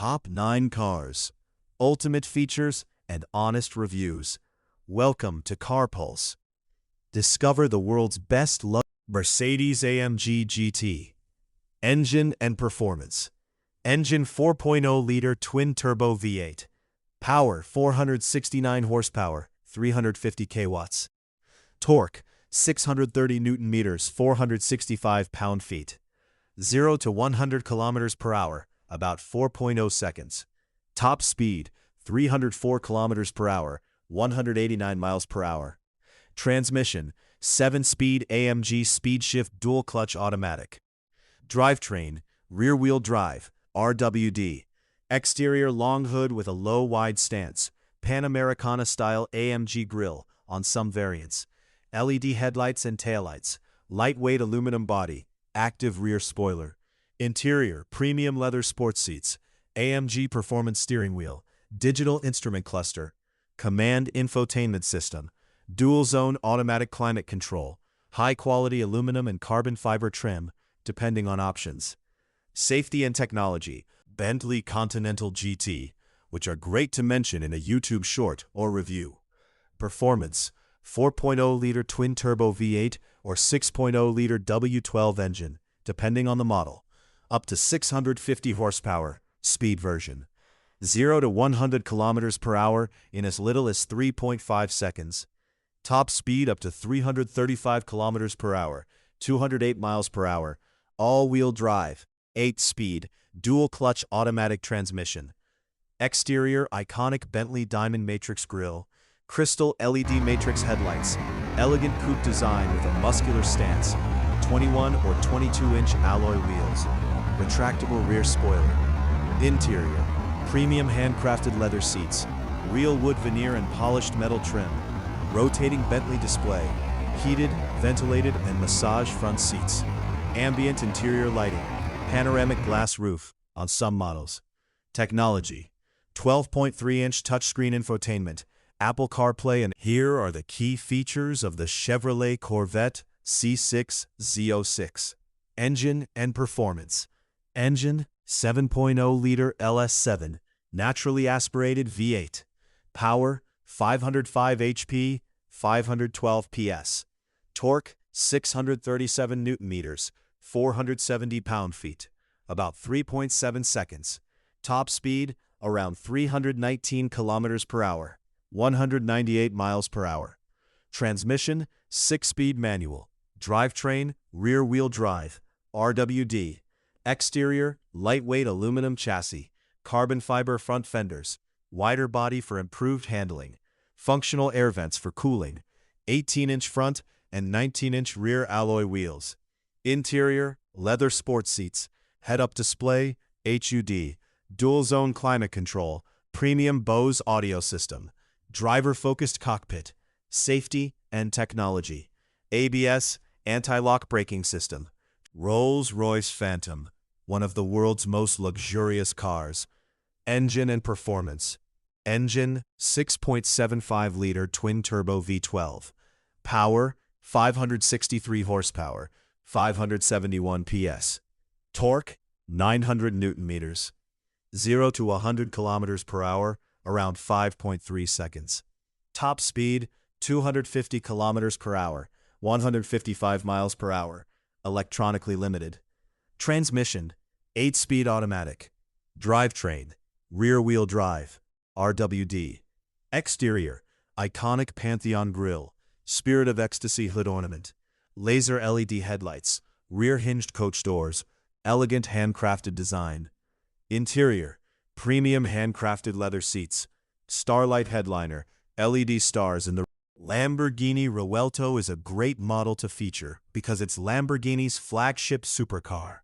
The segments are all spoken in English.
Top 9 Cars, Ultimate Features, and Honest Reviews. Welcome to Car Pulse. Discover the world's best Mercedes-AMG GT. Engine and performance. Engine 4.0-liter twin-turbo V8. Power 469 horsepower, 350 kW. Torque 630 Nm, 465 pound-feet. 0 to 100 km per hour, about 4.0 seconds. Top speed 304 km per hour, 189 miles per hour. Transmission 7-speed AMG speed shift dual clutch automatic. Drivetrain rear-wheel drive RWD. Exterior long hood with a low wide stance. Panamericana style AMG grille on some variants. LED headlights and taillights. Lightweight aluminum body. Active rear spoiler. Interior premium leather sports seats. AMG performance steering wheel. Digital instrument cluster. Command infotainment system. Dual zone automatic climate control. High quality aluminum and carbon fiber trim, depending on options. Safety and technology. Bentley Continental GT, which are great to mention in a YouTube short or review. Performance 4.0-liter twin-turbo V8 or 6.0-liter W12 engine, depending on the model. Up to 650 horsepower, speed version. 0 to 100 km per hour in as little as 3.5 seconds. Top speed up to 335 km per hour, 208 miles per hour. All-wheel drive, 8-speed, dual-clutch automatic transmission. Exterior iconic Bentley diamond matrix grille. Crystal LED matrix headlights. Elegant coupe design with a muscular stance. 21 or 22-inch alloy wheels. Retractable rear spoiler. Interior premium handcrafted leather seats. Real wood veneer and polished metal trim. Rotating Bentley display. Heated, ventilated, and massage front seats. Ambient interior lighting. Panoramic glass roof on some models. Technology 12.3-inch touchscreen infotainment. Apple CarPlay. And here are the key features of the Chevrolet Corvette C6 Z06. Engine and performance. Engine 7.0-liter LS7, naturally aspirated V8. Power 505 HP, 512 PS. Torque 637 Nm, 470 pound-feet, about 3.7 seconds. Top speed around 319 km per hour, 198 miles per hour. Transmission 6-speed manual. Drivetrain rear-wheel drive RWD. Exterior lightweight aluminum chassis. Carbon fiber front fenders. Wider body for improved handling. Functional air vents for cooling. 18-inch front and 19-inch rear alloy wheels. Interior leather sports seats. Head-up display HUD. Dual-zone climate control. Premium Bose audio system. Driver-focused cockpit. Safety and technology. ABS anti-lock braking system. Rolls-Royce Phantom, one of the world's most luxurious cars. Engine and performance. Engine 6.75-liter twin-turbo V12. Power 563 horsepower, 571 PS. Torque 900 Nm. 0 to 100 km per hour, around 5.3 seconds. Top speed 250 km per hour, 155 miles per hour. Electronically limited. Transmission 8-speed automatic. Drivetrain rear-wheel drive RWD. Exterior iconic Pantheon grille. Spirit of Ecstasy hood ornament. Laser LED headlights. Rear hinged coach doors. Elegant handcrafted design. Interior premium handcrafted leather seats. Starlight headliner. LED stars in the Lamborghini Revuelto is a great model to feature because it's Lamborghini's flagship supercar.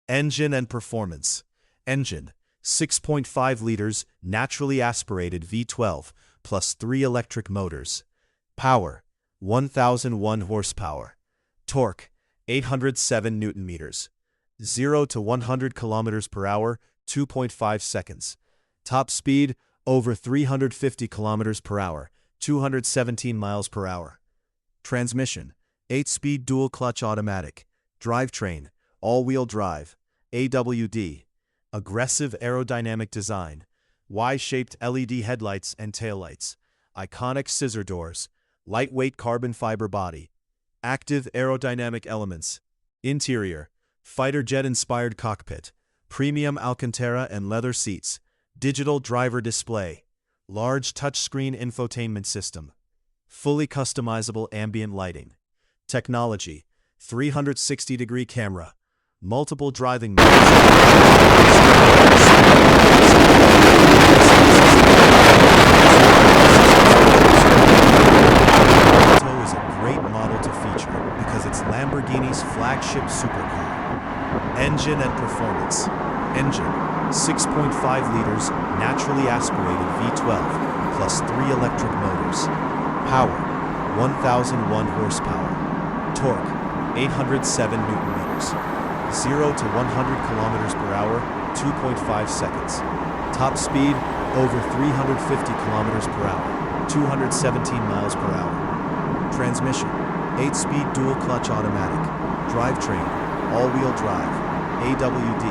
Engine and performance. Engine 6.5 liters naturally aspirated V12 plus 3 electric motors. Power 1001 horsepower. Torque 807 Nm. 0 to 100 km per hour, 2.5 seconds. Top speed over 350 km per hour. 217 miles per hour. Transmission 8-speed dual clutch automatic. Drivetrain all-wheel drive AWD. Aggressive aerodynamic design. Y-shaped LED headlights and taillights. Iconic scissor doors. Lightweight carbon fiber body. Active aerodynamic elements. Interior. Fighter jet-inspired cockpit. Premium Alcantara and leather seats. Digital driver display. Large touchscreen infotainment system. Fully customizable ambient lighting. Technology. 360-degree camera. Multiple driving modes. Revuelto is a great model to feature because it's Lamborghini's flagship supercar. Engine and performance. Engine, 6.5 liters, naturally aspirated V12, plus 3 electric motors. Power, 1,001 horsepower. Torque, 807 newton meters. 0 to 100 kilometers per hour, 2.5 seconds. Top speed, over 350 kilometers per hour, 217 miles per hour. Transmission, 8-speed dual-clutch automatic. Drivetrain, all-wheel drive. AWD.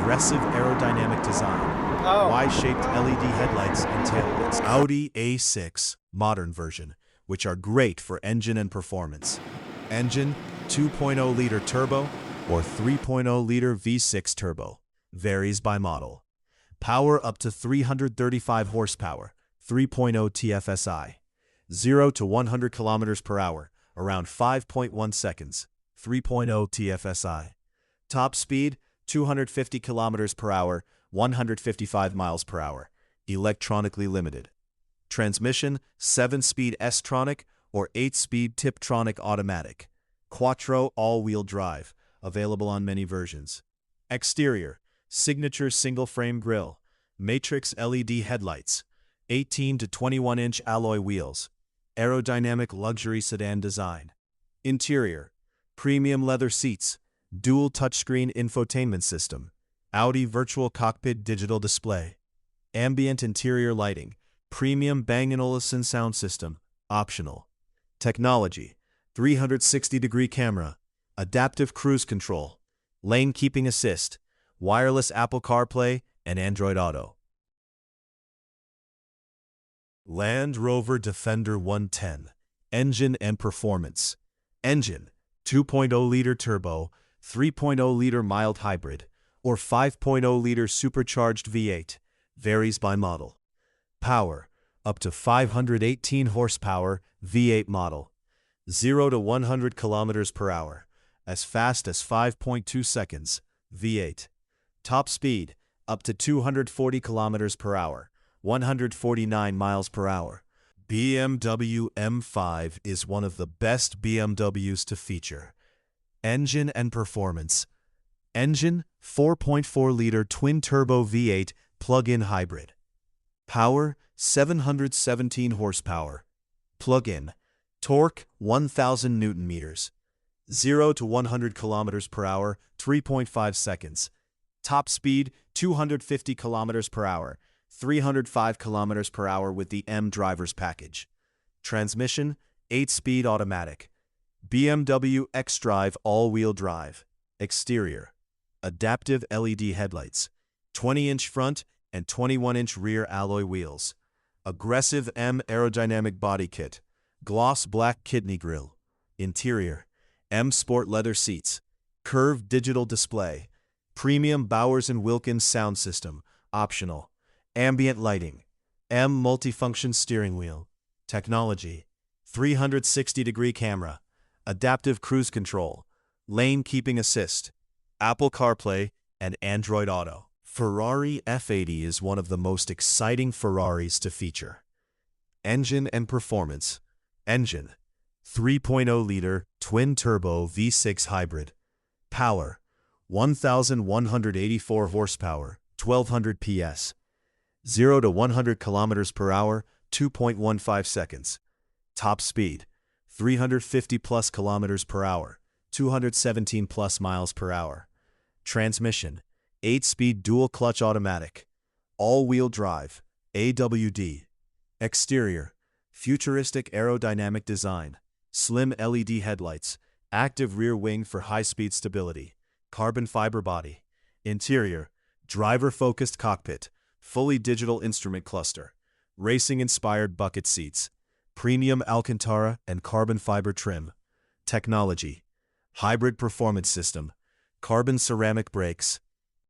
Aggressive aerodynamic design. Y-shaped LED headlights and taillights. Audi A6, modern version, which are great for engine and performance. Engine, 2.0-liter turbo or 3.0-liter V6 turbo. Varies by model. Power up to 335 horsepower, 3.0 TFSI. 0 to 100 kilometers per hour, around 5.1 seconds, 3.0 TFSI. Top speed, 250 kilometers per hour, 155 miles per hour. Electronically limited. Transmission, 7-speed S-tronic or 8-speed Tiptronic automatic. Quattro all-wheel drive, available on many versions. Exterior, signature single-frame grille, matrix LED headlights, 18 to 21-inch alloy wheels, aerodynamic luxury sedan design. Interior, premium leather seats, dual touchscreen infotainment system, Audi virtual cockpit digital display, ambient interior lighting, premium Bang & Olufsen sound system, optional. Technology, 360-degree camera, adaptive cruise control, lane keeping assist, wireless Apple CarPlay, and Android Auto. Land Rover Defender 110. Engine and performance. Engine, 2.0-liter turbo, 3.0-liter mild hybrid, or 5.0-liter supercharged V8, varies by model. Power, up to 518 horsepower, V8 model. 0 to 100 kilometers per hour, as fast as 5.2 seconds, V8. Top speed, up to 240 kilometers per hour, 149 miles per hour. BMW M5 is one of the best BMWs to feature. Engine and performance. Engine, 4.4-liter twin-turbo V8 plug-in hybrid. Power, 717 horsepower. Plug-in. Torque, 1,000 newton meters. 0 to 100 kilometers per hour, 3.5 seconds. Top speed, 250 kilometers per hour, 305 kilometers per hour with the M driver's package. Transmission, 8-speed automatic. BMW xDrive all-wheel drive. Exterior, adaptive LED headlights, 20-inch front and 21-inch rear alloy wheels. Aggressive M aerodynamic body kit. Gloss black kidney grille. Interior, M Sport leather seats. Curved digital display. Premium Bowers & Wilkins sound system, optional. Ambient lighting. M multifunction steering wheel. Technology, 360-degree camera. Adaptive cruise control. Lane keeping assist. Apple CarPlay and Android Auto. Ferrari F80 is one of the most exciting Ferraris to feature. Engine and performance. Engine, 3.0-liter twin-turbo V6 hybrid. Power, 1,184 horsepower, 1,200 PS. 0 to 100 kilometers per hour, 2.15 seconds. Top speed, 350 plus kilometers per hour, 217 plus miles per hour. Transmission, 8-speed dual-clutch automatic. All-wheel drive, AWD. Exterior, futuristic aerodynamic design, slim LED headlights, active rear wing for high-speed stability, carbon fiber body. Interior, driver-focused cockpit, fully digital instrument cluster, racing-inspired bucket seats, premium Alcantara and carbon fiber trim, technology, hybrid performance system, carbon ceramic brakes,